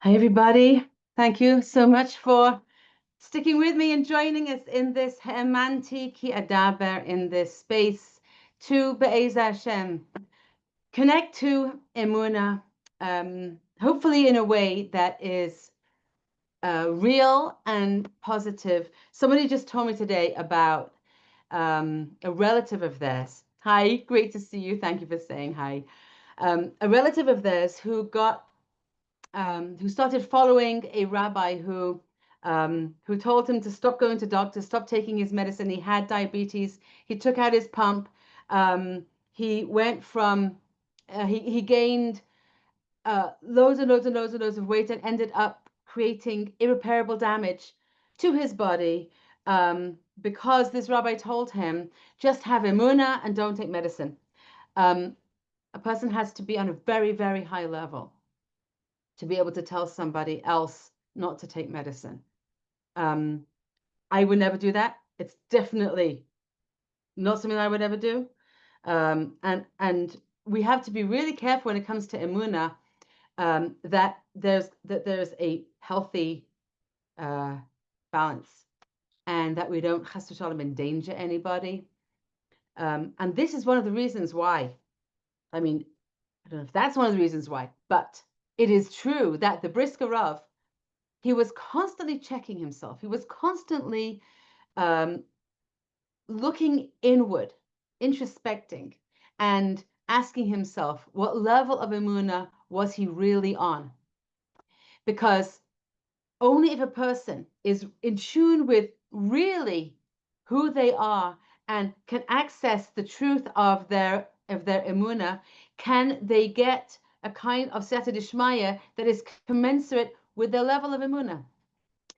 Hi, everybody. Thank you so much for sticking with me and joining us in this Hemanti Ki Adaber, in this space to Be'ez Hashem. Connect to Emuna, hopefully in a way that is real and positive. Somebody just told me today about a relative of theirs. Hi, great to see you. Thank you for saying hi. A relative of theirs who started following a rabbi who told him to stop going to doctors, stop taking his medicine. He had diabetes. He took out his pump. He went from he gained loads and loads and loads and loads of weight and ended up creating irreparable damage to his body because this rabbi told him, just have emunah and don't take medicine. A person has to be on a very, very high level to be able to tell somebody else not to take medicine. I would never do that. It's definitely not something I would ever do. And we have to be really careful when it comes to emuna, that there's a healthy balance, and that we don't chas v'shalom endanger anybody. And this is one of the reasons why. I mean, I don't know if that's one of the reasons why, but it is true that the Brisker Rav, he was constantly checking himself. He was constantly looking inward, introspecting, and asking himself what level of emunah was he really on. Because only if a person is in tune with really who they are and can access the truth of their emunah, can they get a kind of siyata d'shmaya that is commensurate with their level of emunah.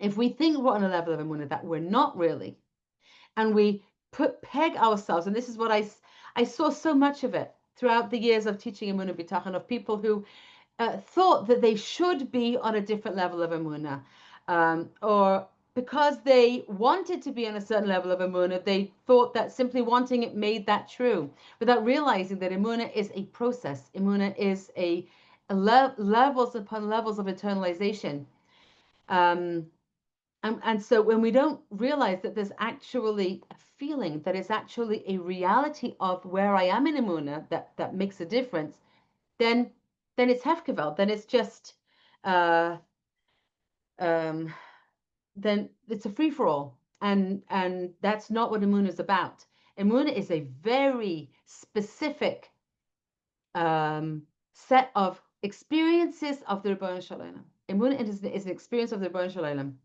If we think we're on a level of emunah that we're not really, and we peg ourselves, and this is what I saw so much of it throughout the years of teaching emunah b'tachon, of people who thought that they should be on a different level of emunah, or because they wanted to be on a certain level of emunah, they thought that simply wanting it made that true, without realizing that emunah is a process. Emunah is a levels upon levels of internalization. And so when we don't realize that there's actually a feeling, that it's actually a reality of where I am in emunah that makes a difference, then it's hefkevel. Then it's just then it's a free for all, and that's not what emunah is about. Emunah is a very specific set of experiences of the Rebbeinu Shalom. Emunah is an experience of the Rebbeinu Shalom.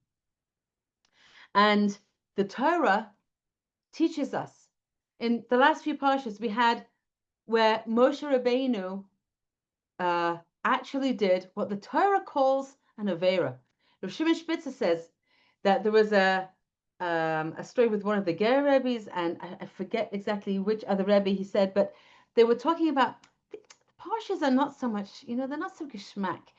And the Torah teaches us. In the last few parshas, we had where Moshe Rabbeinu actually did what the Torah calls an avera. Rav Shimon Spitzer says that there was a story with one of the Ger Rebbes, and I forget exactly which other Rebbe he said, but they were talking about the parshas are not so much, they're not so geschmack.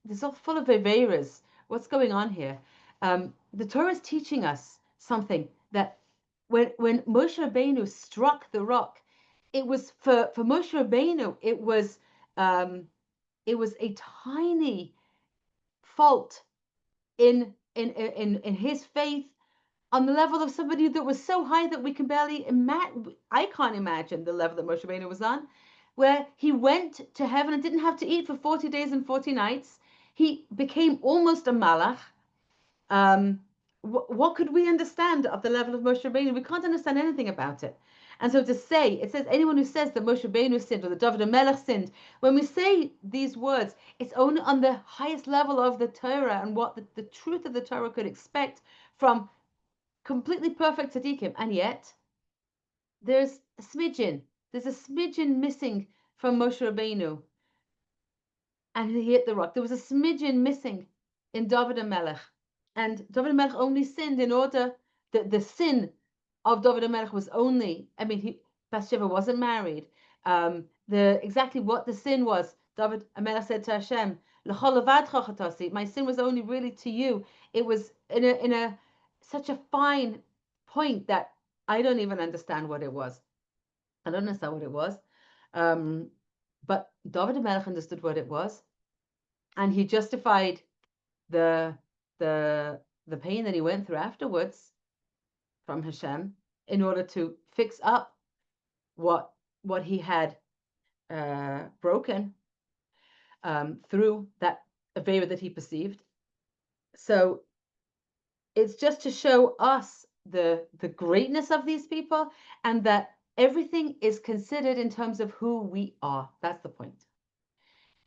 They're all full of averas. What's going on here? The Torah is teaching us something, that when Moshe Rabbeinu struck the rock, it was for Moshe Rabbeinu, it was a tiny fault in his faith, on the level of somebody that was so high that we can barely imagine. I can't imagine the level that Moshe Rabbeinu was on, where he went to heaven and didn't have to eat for 40 days and 40 nights. He became almost a malach. What could we understand of the level of Moshe Rabbeinu? We can't understand anything about it. And so to say, it says anyone who says that Moshe Rabbeinu sinned or that David HaMelech sinned, when we say these words, it's only on the highest level of the Torah and what the truth of the Torah could expect from completely perfect tzaddikim. And yet, there's a smidgen missing from Moshe Rabbeinu, and he hit the rock. There was a smidgen missing in David HaMelech. And David HaMelech only sinned in order that the sin of David HaMelech was only, Bathsheba wasn't married. Exactly what the sin was, David HaMelech said to Hashem, "L'chol levadcha chatasi." My sin was only really to you. It was in a such a fine point that I don't even understand what it was. I don't understand what it was. But David HaMelech understood what it was, and he justified the the pain that he went through afterwards from Hashem in order to fix up what he had broken through that avera that he perceived. So it's just to show us the greatness of these people, and that everything is considered in terms of who we are. That's the point.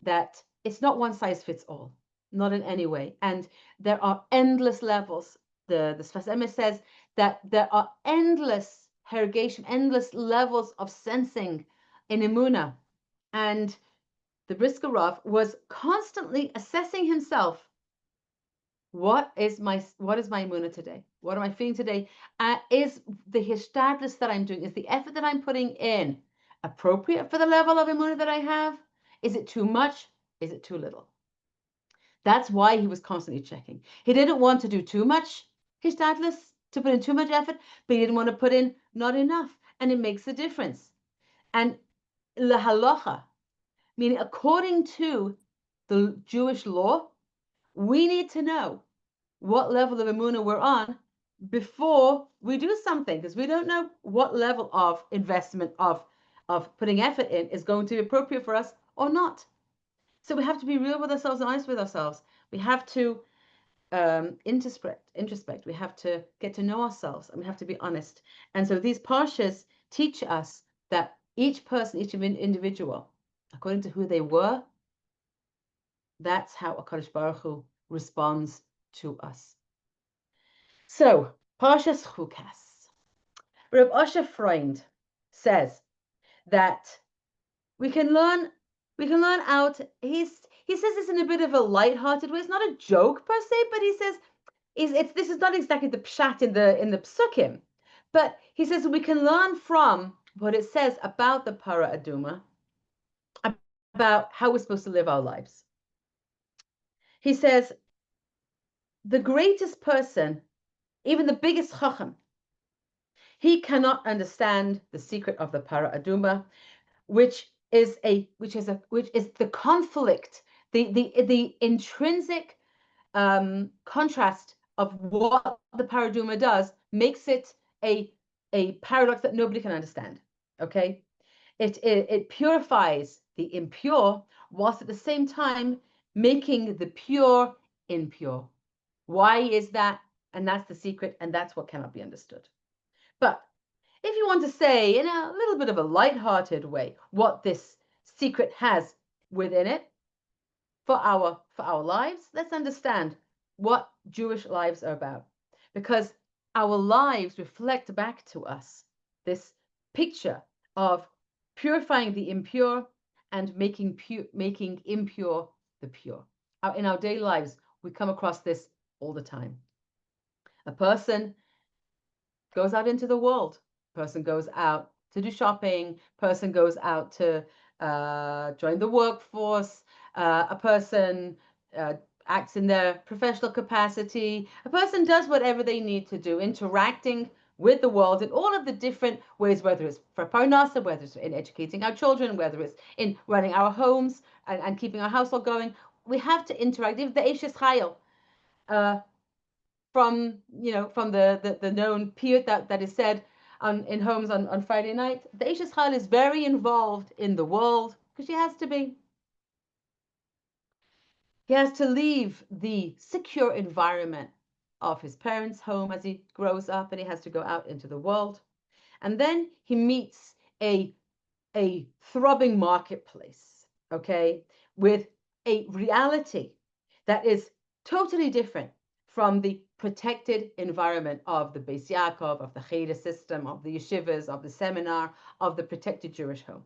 That it's not one size fits all, not in any way. And there are endless levels. The Sfas Emes says that there are endless hergation, endless levels of sensing in Emunah. And the Brisker Rav was constantly assessing himself. What is my Emunah today? What am I feeling today? Is the hishtadlus that I'm doing, is the effort that I'm putting in appropriate for the level of Emunah that I have? Is it too much? Is it too little? That's why he was constantly checking. He didn't want to do too much hishtadlus, to put in too much effort, but he didn't want to put in not enough. And it makes a difference. And lahalacha, meaning according to the Jewish law, we need to know what level of emunah we're on before we do something, because we don't know what level of investment of putting effort in is going to be appropriate for us or not. So we have to be real with ourselves and honest with ourselves. We have to introspect. We have to get to know ourselves, and we have to be honest. And so these parshas teach us that each person, each individual, according to who they were, that's how HaKadosh Baruch Hu responds to us. So, Parshas Chukas. Reb Osher Freund says that we can learn out. He says this in a bit of a light-hearted way. It's not a joke per se, but he says this is not exactly the pshat in the psukim, but he says we can learn from what it says about the Para Aduma, about how we're supposed to live our lives. He says the greatest person, even the biggest chacham, he cannot understand the secret of the Para Aduma, which is the conflict, the intrinsic contrast of what the Para Aduma does makes it a paradox that nobody can understand. Okay, it purifies the impure whilst at the same time making the pure impure. Why is that? And that's the secret, and that's what cannot be understood. But if you want to say in a little bit of a light-hearted way what this secret has within it for our lives, let's understand what Jewish lives are about, because our lives reflect back to us this picture of purifying the impure and making impure the pure. In our daily lives, we come across this all the time. A person goes out into the world. Person goes out to do shopping. Person goes out to join the workforce. A person acts in their professional capacity. A person does whatever they need to do, interacting with the world in all of the different ways, whether it's for parnasa, whether it's in educating our children, whether it's in running our homes and keeping our household going. We have to interact. If the Eishes Chayil, from the known piyut that is said in homes on Friday night, the Eishes Chayil is very involved in the world because she has to be. He has to leave the secure environment of his parents' home as he grows up, and he has to go out into the world. And then he meets a throbbing marketplace, okay, with a reality that is totally different from the protected environment of the Beis Yaakov, of the Cheder system, of the yeshivas, of the seminar, of the protected Jewish home.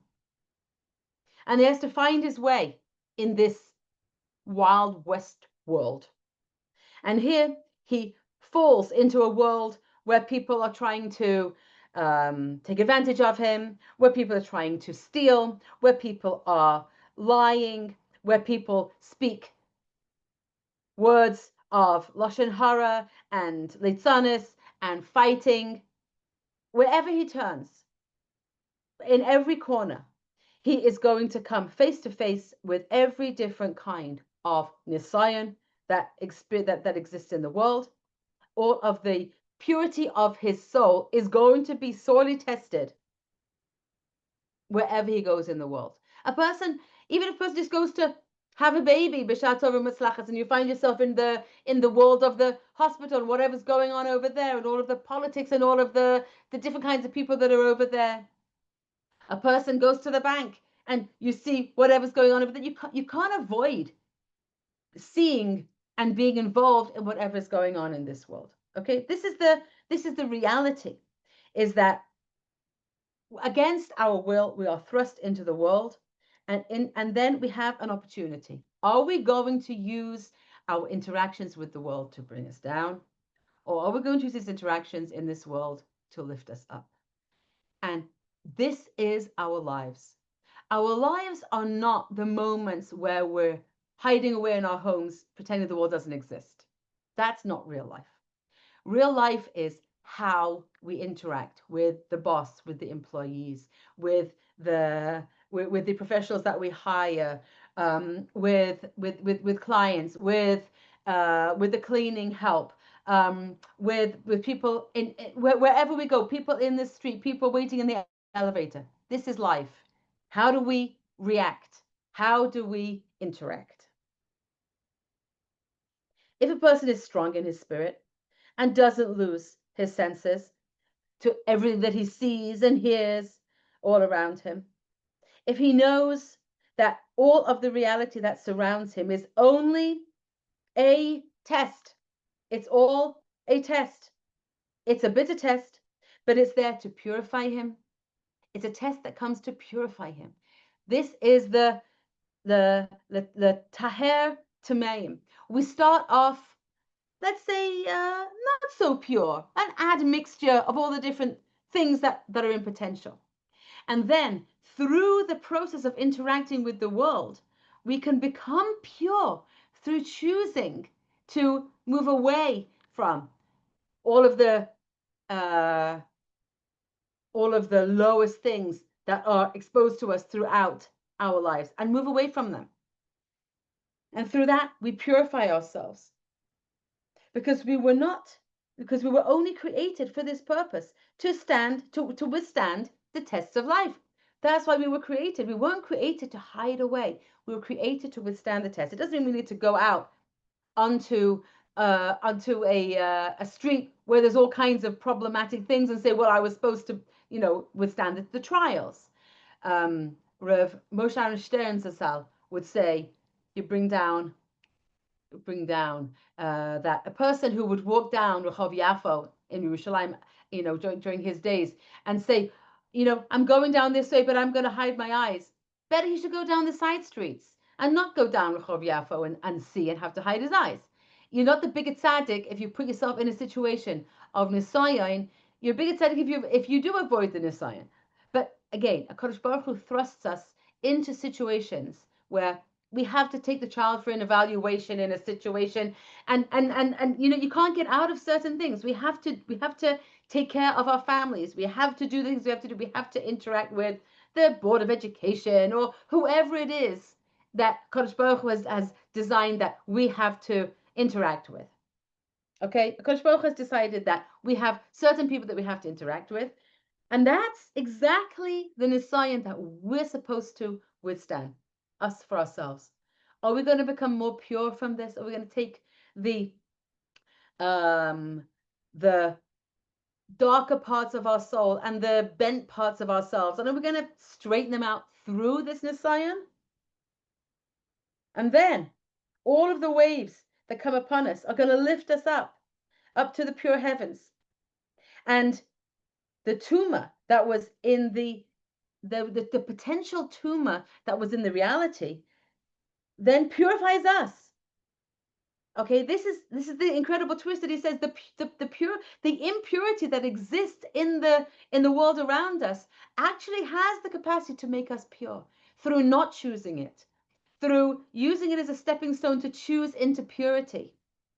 And he has to find his way in this Wild West world. And here he falls into a world where people are trying to take advantage of him, where people are trying to steal, where people are lying, where people speak words of lashon hara and litzanis and fighting. Wherever he turns, in every corner, he is going to come face to face with every different kind of nisayon, that exists in the world, all of the purity of his soul is going to be sorely tested wherever he goes in the world. A person, even if a person just goes to have a baby, and you find yourself in the world of the hospital, whatever's going on over there, and all of the politics and all of the different kinds of people that are over there. A person goes to the bank and you see whatever's going on over there. You can't avoid seeing and being involved in whatever's going on in this world. Okay, this is the reality, is that against our will we are thrust into the world, and then we have an opportunity. Are we going to use our interactions with the world to bring us down, or are we going to use these interactions in this world to lift us up? And this is our lives. Our lives are not the moments where we're hiding away in our homes pretending the world doesn't exist. That's not real life. Real life is how we interact with the boss, with the employees, with the professionals that we hire, with clients, with the cleaning help, with people wherever we go, people in the street, people waiting in the elevator. This is life. How do we react? How do we interact? If a person is strong in his spirit and doesn't lose his senses to everything that he sees and hears all around him, if he knows that all of the reality that surrounds him is only a test, it's all a test. It's a bitter test, but it's there to purify him. It's a test that comes to purify him. This is the taher tameim. We start off, let's say, not so pure, an admixture of all the different things that are in potential. And then through the process of interacting with the world, we can become pure through choosing to move away from all of the lowest things that are exposed to us throughout our lives and move away from them. And through that, we purify ourselves, because we were only created for this purpose, to withstand the tests of life. That's why we were created. We weren't created to hide away. We were created to withstand the test. It doesn't mean we need to go out onto a street where there's all kinds of problematic things and say, well, I was supposed to, withstand the trials. Rav Moshe Aaron Stern Zassal would say, you bring down that a person who would walk down Rehov Yafo in Yerushalayim, during his days, and say, I'm going down this way, but I'm going to hide my eyes. Better he should go down the side streets and not go down Rehov Yafo and see and have to hide his eyes. You're not the bigger tzaddik if you put yourself in a situation of nisayon. You're a bigger tzaddik if you do avoid the nisayon. But again, HaKadosh Baruch Hu thrusts us into situations where we have to take the child for an evaluation in a situation, and you can't get out of certain things. We have to take care of our families. We have to do the things we have to do. We have to interact with the Board of Education or whoever it is that Kadosh Baruch Hu has designed that we have to interact with. Okay, Kadosh Baruch Hu has decided that we have certain people that we have to interact with, and that's exactly the nisayon that we're supposed to withstand, us for ourselves. Are we going to become more pure from this? Are we going to take the darker parts of our soul and the bent parts of ourselves, and are we going to straighten them out through this nisayon? And then all of the waves that come upon us are going to lift us up to the pure heavens. And the tumor that was in the potential tumor that was in the reality then purifies us. Okay, this is the incredible twist that he says the impurity that exists in the world around us actually has the capacity to make us pure through not choosing it, through using it as a stepping stone to choose into purity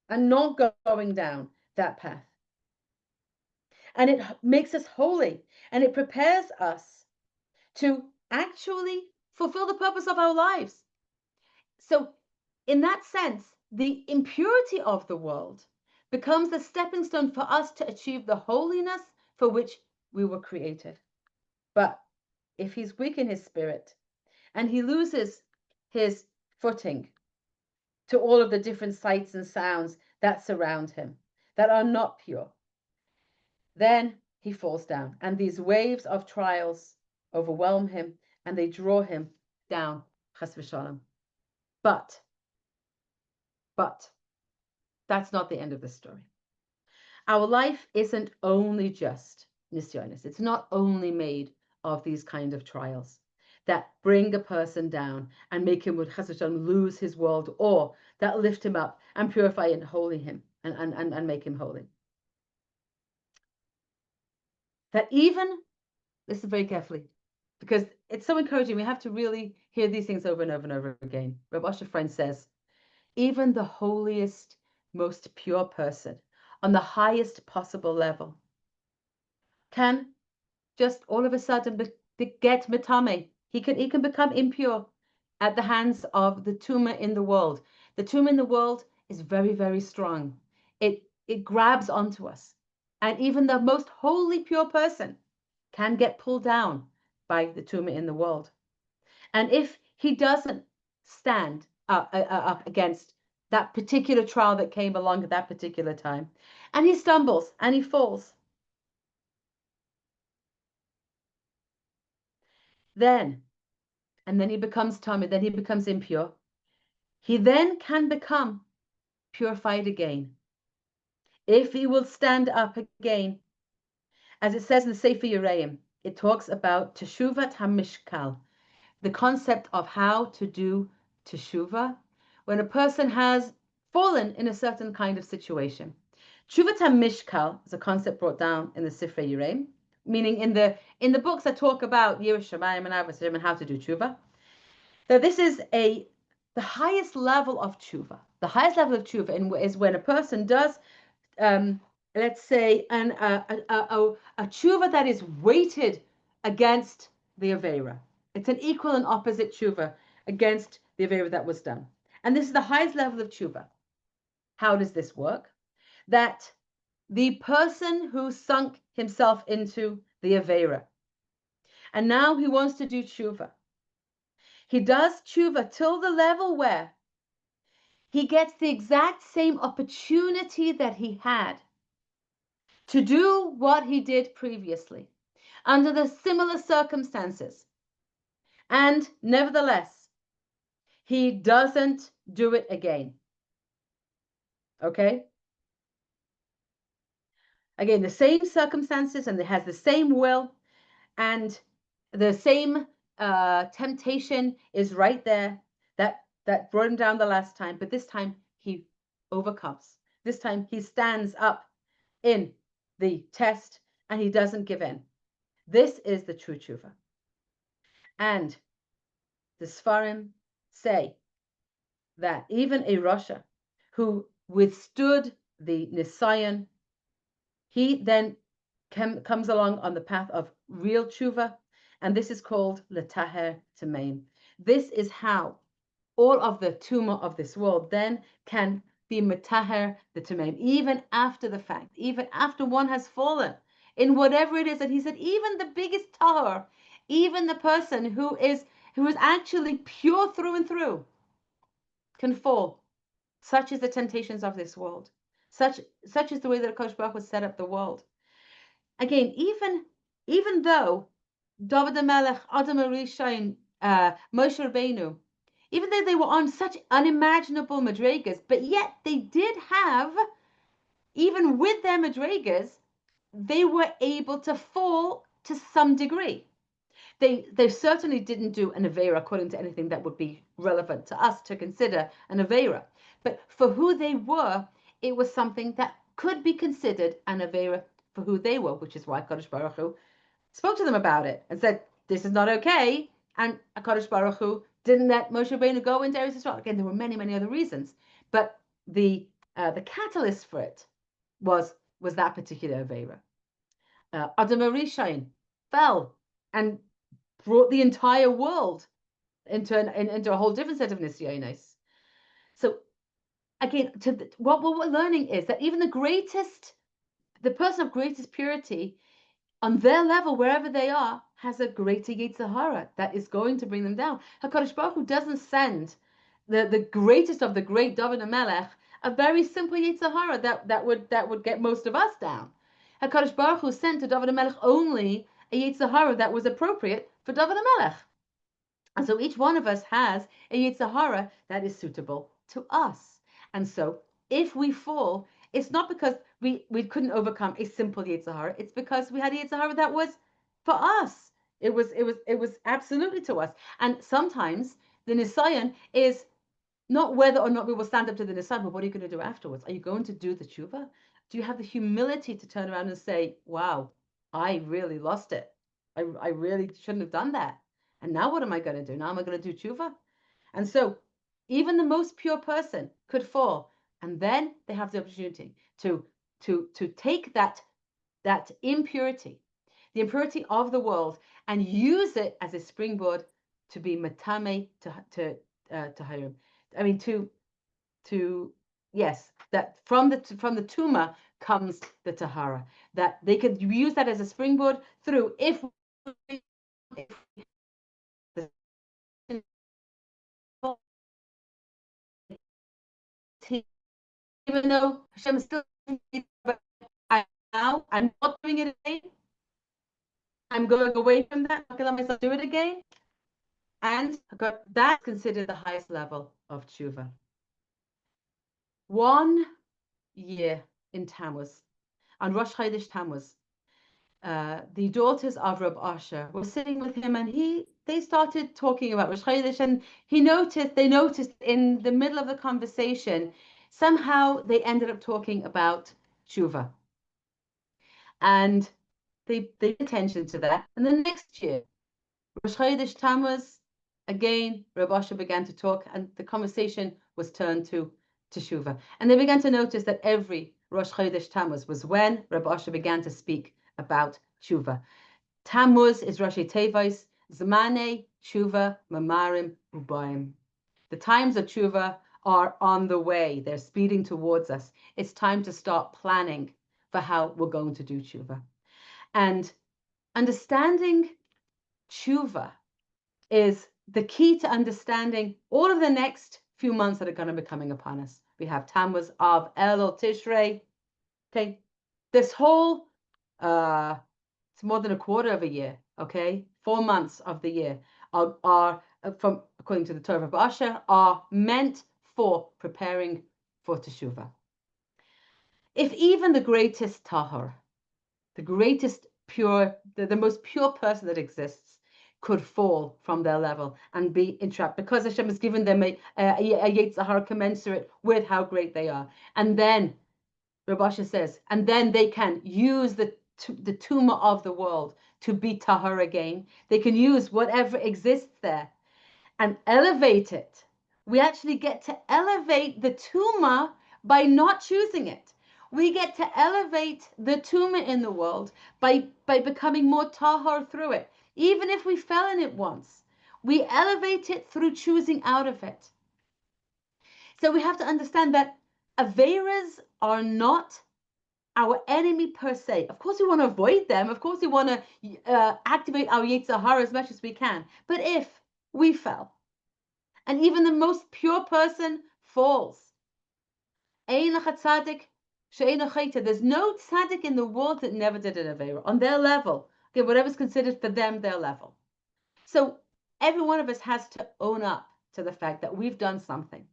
and not going down that path. And it makes us holy, and it prepares us to actually fulfill the purpose of our lives. So in that sense, the impurity of the world becomes the stepping stone for us to achieve the holiness for which we were created. But if he's weak in his spirit and he loses his footing to all of the different sights and sounds that surround him that are not pure, then he falls down, and these waves of trials overwhelm him and they draw him down. Chas v'shalom. But that's not the end of the story. Our life isn't only just nisyonis. It's not only made of these kind of trials that bring a person down and make him, with chas v'shalom, lose his world, or that lift him up and purify and holy him and make him holy. That even, listen very carefully, because it's so encouraging. We have to really hear these things over and over and over again. Rabbi Asher Freund says, even the holiest, most pure person on the highest possible level can just all of a sudden get metame. He can become impure at the hands of the tumor in the world. The tumor in the world is very, very strong. It grabs onto us. And even the most holy, pure person can get pulled down by the tumor in the world. And if he doesn't stand up against that particular trial that came along at that particular time, and he stumbles and he falls, then he becomes tummy, then he becomes impure. He then can become purified again if he will stand up again. As it says in the Sefer Yereim, it talks about teshuvat hamishkal, the concept of how to do teshuva when a person has fallen in a certain kind of situation. Teshuvat hamishkal is a concept brought down in the Sefer Yereim, meaning in the books that talk about Yiras Shamayim and Avos and how to do teshuva. So this is the highest level of tshuva. The highest level of tshuva is when a person does, let's say, a tshuva that is weighted against the avera. It's an equal and opposite tshuva against the avera that was done. And this is the highest level of tshuva. How does this work? That the person who sunk himself into the avera, and now he wants to do tshuva, he does tshuva till the level where he gets the exact same opportunity that he had to do what he did previously under the similar circumstances. And nevertheless, he doesn't do it again. Okay? Again, the same circumstances, and it has the same will, and the same temptation is right there that brought him down the last time, but this time he overcomes. This time he stands up in the test and he doesn't give in. This is the true tshuva. And the Sfarim say that even a Rasha who withstood the Nisayan, he then comes along on the path of real tshuva, and this is called letaher tamein. This is how all of the tumor of this world then can be metaher the tamein, even after the fact, even after one has fallen in whatever it is. And he said, even the biggest tahor, even the person who is actually pure through and through, can fall. Such is the temptations of this world. Such is the way that Akash Baruch was set up the world. Again, even though David HaMelech, Adam HaRishon, Moshe Rabbeinu, even though they were on such unimaginable madrigas, but yet they did have, even with their madrigas, they were able to fall to some degree. They certainly didn't do an Avera according to anything that would be relevant to us to consider an Avera. But for who they were, it was something that could be considered an Avera for who they were, which is why Kadosh Baruch Hu spoke to them about it and said, this is not okay. And Kadosh Baruch Hu didn't let Moshe Rabbeinu go into Eretz Yisrael. Again, there were many, many other reasons. But the catalyst for it was that particular Avera. Adam HaRishon fell and brought the entire world into a whole different set of nisyonos. So again, what we're learning is that even the person of greatest purity, on their level, wherever they are, has a greater Yetzer Hara that is going to bring them down. HaKadosh Baruch Hu doesn't send the greatest of the great David HaMelech a very simple Yetzer Hara that would get most of us down. HaKadosh Baruch Hu sent to David HaMelech only a Yetzer Hara that was appropriate for David HaMelech. And so each one of us has a Yetzer Hara that is suitable to us. And so if we fall, it's not because we couldn't overcome a simple Yetzer Hara. It's because we had a Yetzer Hara that was for us. It was absolutely to us. And sometimes the Nisayan is not whether or not we will stand up to the Nisayan, but what are you going to do afterwards? Are you going to do the tshuva? Do you have the humility to turn around and say, wow, I really lost it. I really shouldn't have done that. And now what am I going to do? Now am I going to do tshuva? And so even the most pure person could fall. And then they have the opportunity to take that impurity, the impurity of the world, and use it as a springboard to be matame to Hayim. I mean to yes, that from the tuma comes the tahara. That they could use that as a springboard through if even though Hashem is still, but I'm not doing it again. I'm going away from that. I'm going to let myself do it again. And that's considered the highest level of tshuva. 1 year in Tammuz, on Rosh Chodesh Tammuz, the daughters of Rab Asher were sitting with him, and they started talking about Rosh Chodesh, and they noticed in the middle of the conversation, somehow they ended up talking about tshuva. And they paid attention to that. And the next year, Rosh Chodesh Tammuz, again, Rab Asher began to talk, and the conversation was turned to Teshuvah. And they began to notice that every Rosh Chodesh Tammuz was when Rab Asher began to speak about Teshuvah. Tammuz is Rashi Tevis, Zmane, Teshuvah, Mamarim, Ubayim. The times of Teshuvah are on the way. They're speeding towards us. It's time to start planning for how we're going to do Teshuvah. And understanding Teshuvah is the key to understanding all of the next few months that are going to be coming upon us. We have Tammuz, Av, Elul, Tishrei. Okay, this whole it's more than a quarter of a year. Okay, 4 months of the year are from according to the Torah of Asher are meant for preparing for Teshuvah. If even the greatest tahor, the greatest pure, the most pure person that exists, could fall from their level and be entrapped because Hashem has given them a Yetzer Hara commensurate with how great they are. And then Rab Asher says, and then they can use the tumor of the world to be tahor again. They can use whatever exists there and elevate it. We actually get to elevate the tumor by not choosing it. We get to elevate the tumor in the world by becoming more tahor through it. Even if we fell in it once, we elevate it through choosing out of it. So we have to understand that Averas are not our enemy per se. Of course, we want to avoid them. Of course, we want to activate our Yetzer Hara as much as we can. But if we fell, and even the most pure person falls, there's no tzaddik in the world that never did an Avera on their level. Okay, whatever's considered for them, their level. So every one of us has to own up to the fact that we've done something.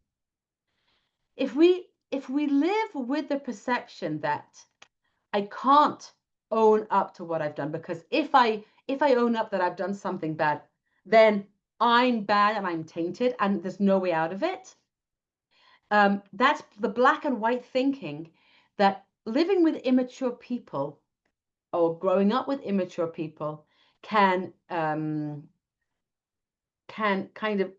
If we live with the perception that I can't own up to what I've done, because if I own up that I've done something bad, then I'm bad and I'm tainted and there's no way out of it. That's the black and white thinking that living with immature people or growing up with immature people can kind of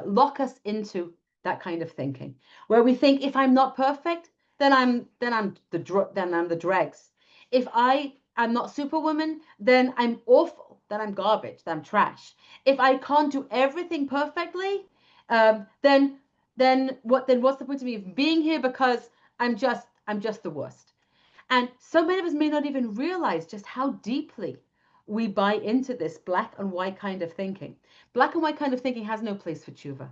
lock us into that kind of thinking, where we think if I'm not perfect, then I'm the dregs. If I am not superwoman, then I'm awful, then I'm garbage, then I'm trash. If I can't do everything perfectly, then then what's the point of me being here, because I'm just the worst. And so many of us may not even realize just how deeply we buy into this black and white kind of thinking. Black and white kind of thinking has no place for tshuva,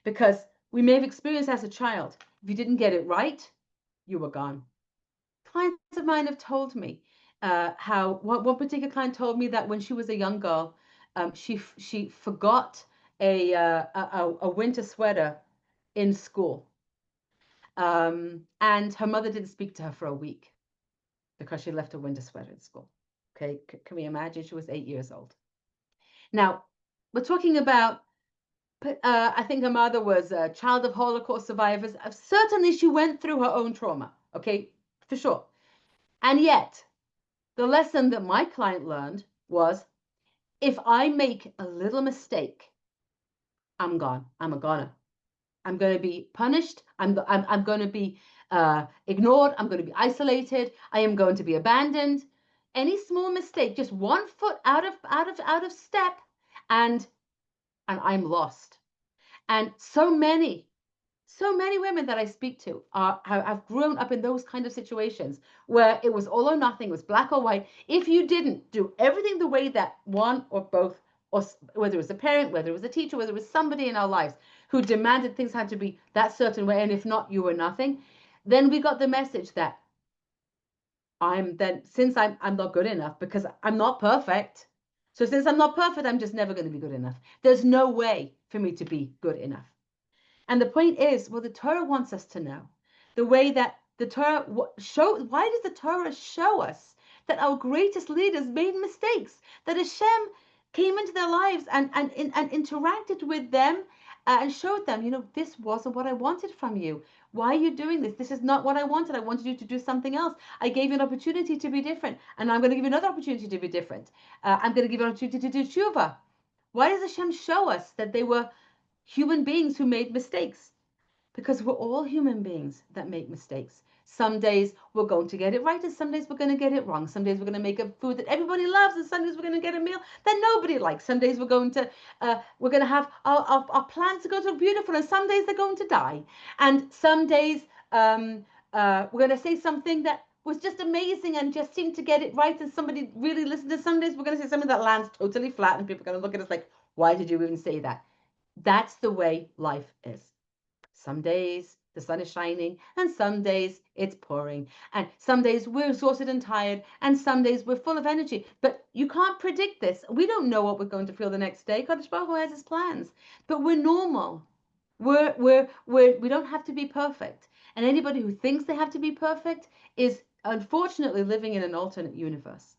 because we may have experienced as a child, if you didn't get it right, you were gone. Clients of mine have told me how one particular client told me that when she was a young girl, she forgot a winter sweater in school, and her mother didn't speak to her for a week because she left a winter sweater in school. Okay, can we imagine? She was 8 years old. Now, we're talking about, I think her mother was a child of Holocaust survivors. Certainly, she went through her own trauma, okay, for sure. And yet, the lesson that my client learned was, if I make a little mistake, I'm gone. I'm a goner. I'm going to be punished. I'm going to be ignored. I'm going to be isolated. I am going to be abandoned. Any small mistake, just 1 foot out of step, and I'm lost. And so many women that I speak to have grown up in those kind of situations where it was all or nothing, it was black or white. If you didn't do everything the way that one or both, or whether it was a parent, whether it was a teacher, whether it was somebody in our lives who demanded things had to be that certain way, and if not, you were nothing, then we got the message that since I'm not good enough, because I'm not perfect. So since I'm not perfect, I'm just never going to be good enough. There's no way for me to be good enough. And the point is, well, the Torah wants us to know the way that the Torah why does the Torah show us that our greatest leaders made mistakes, that Hashem came into their lives and interacted with them and showed them, this wasn't what I wanted from you. Why are you doing this? This is not what I wanted. I wanted you to do something else. I gave you an opportunity to be different, and I'm going to give you another opportunity to be different. I'm going to give you an opportunity to do tshuva. Why does Hashem show us that they were human beings who made mistakes? Because we're all human beings that make mistakes. Some days we're going to get it right, and some days we're going to get it wrong. Some days we're going to make a food that everybody loves, and some days we're going to get a meal that nobody likes. Some days we're going to have our plants to go to beautiful, and some days they're going to die. And some days we're going to say something that was just amazing and just seemed to get it right, and somebody really listened to. Some days we're going to say something that lands totally flat, and people are going to look at us like, why did you even say that? That's the way life is. Some days the sun is shining, and some days it's pouring, and some days we're exhausted and tired, and some days we're full of energy. But you can't predict this. We don't know what we're going to feel the next day. Kadosh Baruch Hu has his plans, but we're normal. We don't have to be perfect. And anybody who thinks they have to be perfect is unfortunately living in an alternate universe.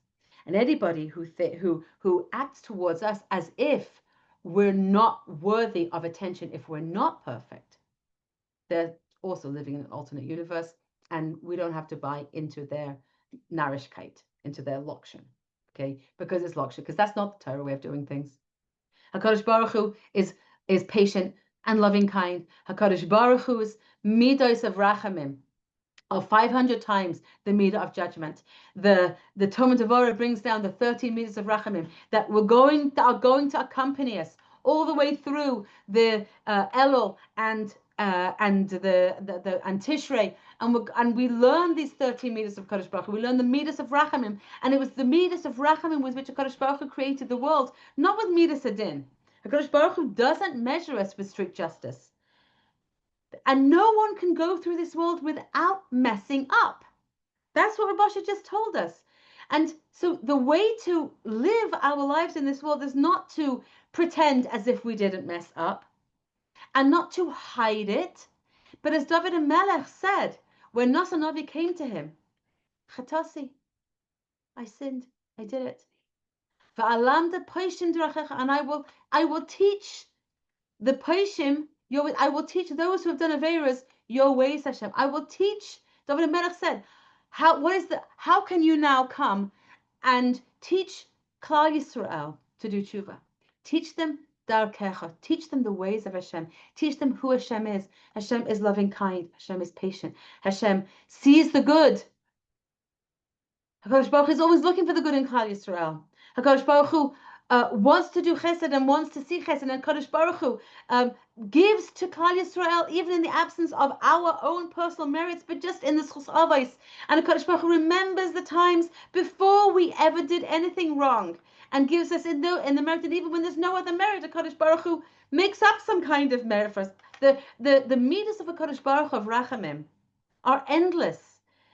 And anybody who acts towards us as if we're not worthy of attention, if we're not perfect, they're also living in an alternate universe, and we don't have to buy into their narishkeit, into their lokshen, okay? Because it's lokshen, because that's not the Torah way of doing things. HaKadosh Baruch Hu is patient and loving kind. HaKadosh Baruch Hu's midos of rachamim are 500 times the midah of judgment. The Talmud Devorah brings down the 13 midas of rachamim that are going to accompany us all the way through the Elul and Tishrei, and we learn these 13 midas of Kadosh Baruch Hu. We learn the midas of rachamim, and it was the midas of rachamim with which Kadosh Baruch Hu created the world, not with midas adin. Kadosh Baruch Hu doesn't measure us with strict justice. And no one can go through this world without messing up. That's what Rabasha just told us. And so the way to live our lives in this world is not to pretend as if we didn't mess up, and not to hide it. But as David HaMelech said, when Nasa Navi came to him, Chatasi, I sinned, I did it. And I will teach the Paishim, I will teach those who have done Averas your ways, Hashem. I will teach. David HaMelech said, how can you now come and teach Klal Yisrael to do tshuva? Teach them darkecha. Teach them the ways of Hashem. Teach them who Hashem is. Hashem is loving kind. Hashem is patient. Hashem sees the good. HaKadosh Baruch Hu is always looking for the good in Klal Yisrael. HaKadosh Baruch Hu wants to do chesed and wants to see chesed, and Kadosh Baruch Hu gives to Klal Yisrael even in the absence of our own personal merits, but just in the schus avos. And Kadosh Baruch Hu remembers the times before we ever did anything wrong, and gives us in the merit, and even when there's no other merit, the Kadosh Baruch Hu makes up some kind of merit for us. The midas of a Kadosh Baruch Hu of Rachamim are endless,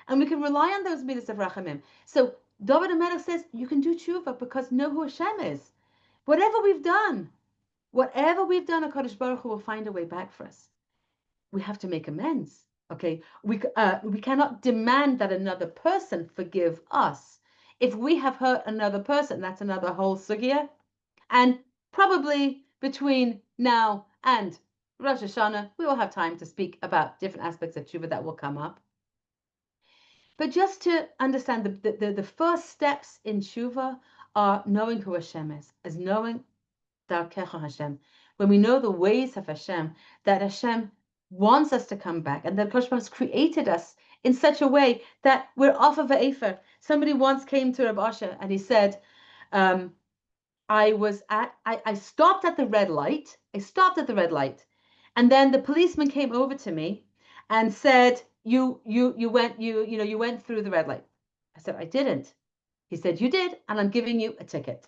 and we can rely on those midas of Rachamim. So David HaMelech says you can do tshuva because know who Hashem is. Whatever we've done, a Kadosh Baruch Hu will find a way back for us. We have to make amends. Okay, we cannot demand that another person forgive us. If we have hurt another person, that's another whole sugya. And probably between now and Rosh Hashanah, we will have time to speak about different aspects of tshuva that will come up. But just to understand the first steps in tshuva are knowing who Hashem is, as knowing Darkecha Hashem. When we know the ways of Hashem, that Hashem wants us to come back, and that Kosh has created us in such a way that we're off of Efer. Somebody once came to Rav Asher and he said, I stopped at the red light. And then the policeman came over to me and said, you went through the red light. I said, I didn't. He said, you did, and I'm giving you a ticket.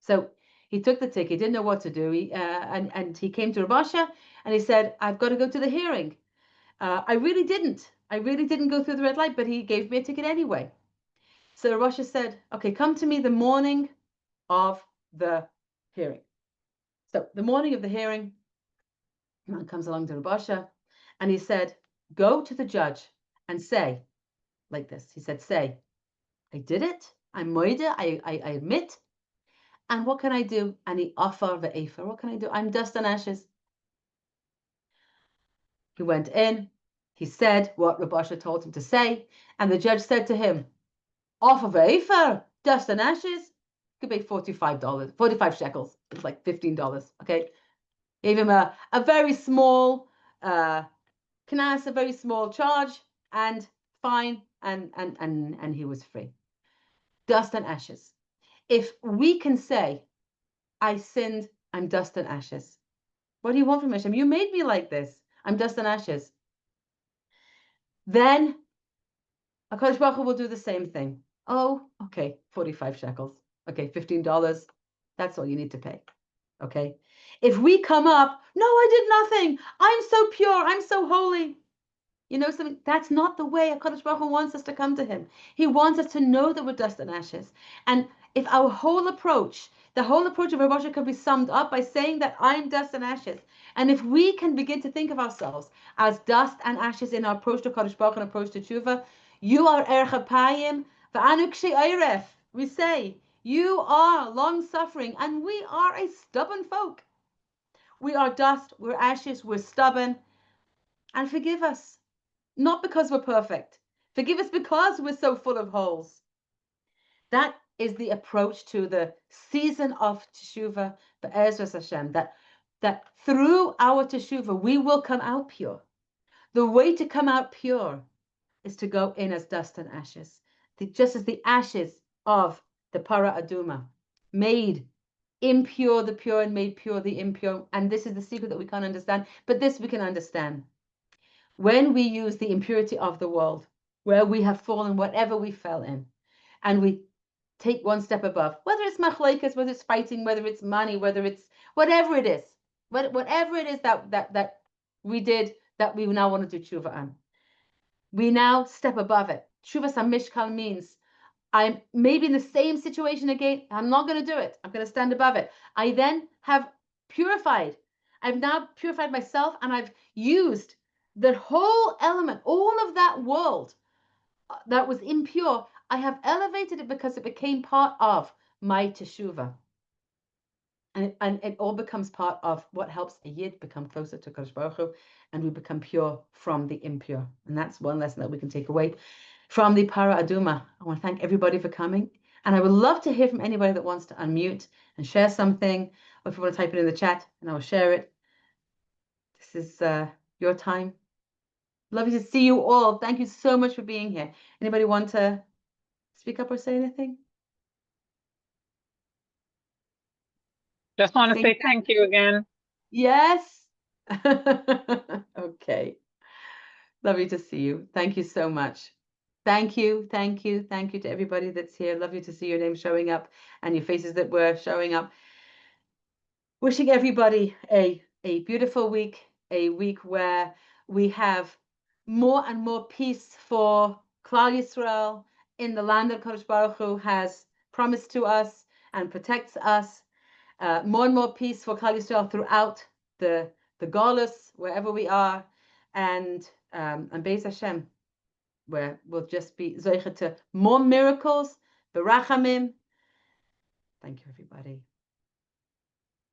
So he took the ticket, didn't know what to do. And he came to Rav Asher and he said, I've got to go to the hearing. I really didn't go through the red light, but he gave me a ticket anyway. So Rav Asher said, okay, come to me the morning of the hearing. So the morning of the hearing, man comes along to Rav Asher and he said, go to the judge and say, like this. He said, say, I did it. I'm moida. I admit. And what can I do? And he offer ve'efer. What can I do? I'm dust and ashes. He went in. He said what Rav Asher told him to say. And the judge said to him, offer ve'efer, dust and ashes. Could be $45, 45 shekels. It's like $15. Okay. Gave him a very small knas, a very small charge and fine, and he was free. Dust and ashes. If we can say, I sinned, I'm dust and ashes. What do you want from Hashem? You made me like this. I'm dust and ashes. Then HaKadosh Baruch Hu will do the same thing. Oh, okay, 45 shekels. Okay, $15. That's all you need to pay. Okay. If we come up, no, I did nothing. I'm so pure. I'm so holy. You know something? That's not the way HaKadosh Baruch Hu wants us to come to him. He wants us to know that we're dust and ashes. And if our whole approach, the whole approach of Rav Asher could be summed up by saying that I'm dust and ashes. And if we can begin to think of ourselves as dust and ashes in our approach to HaKadosh Baruch Hu and approach to tshuva, you are erech apayim v'anu kshei oiref. We say, you are long-suffering, and we are a stubborn folk. We are dust, we're ashes, we're stubborn. And forgive us. Not because we're perfect. Forgive us because we're so full of holes. That is the approach to the season of Teshuvah, Be'ezras Hashem, that through our Teshuvah, we will come out pure. The way to come out pure is to go in as dust and ashes. Just as the ashes of the Para Aduma made impure the pure and made pure the impure. And this is the secret that we can't understand, but this we can understand. When we use the impurity of the world, where we have fallen, whatever we fell in, and we take one step above, whether it's machlokes, whether it's fighting, whether it's money, whether it's whatever it is that we did that we now want to do tshuva on. We now step above it. Tshuva samishkal means I'm maybe in the same situation again. I'm not going to do it. I'm going to stand above it. I then have purified. I've now purified myself, and I've used the whole element, all of that world that was impure. I have elevated it because it became part of my teshuvah. And it all becomes part of what helps a yid become closer to Kadosh Baruch Hu, and we become pure from the impure. And that's one lesson that we can take away from the Para Aduma. I want to thank everybody for coming. And I would love to hear from anybody that wants to unmute and share something, or if you want to type it in the chat and I will share it. This is your time. Lovely to see you all. Thank you so much for being here. Anybody want to speak up or say anything? Just want to Sing say thank you again. yes. Okay. Lovely to see you. Thank you so much. Thank you, thank you, thank you to everybody that's here. Lovely to see your name showing up and your faces that were showing up. Wishing everybody a beautiful week, a week where we have more and more peace for Klal Yisrael in the land that Kodesh Baruch Hu has promised to us and protects us. More and more peace for Klal Yisrael throughout the Galus, wherever we are, and Beis Hashem, where we'll just be zoicha to more miracles, berachamim. Thank you, everybody.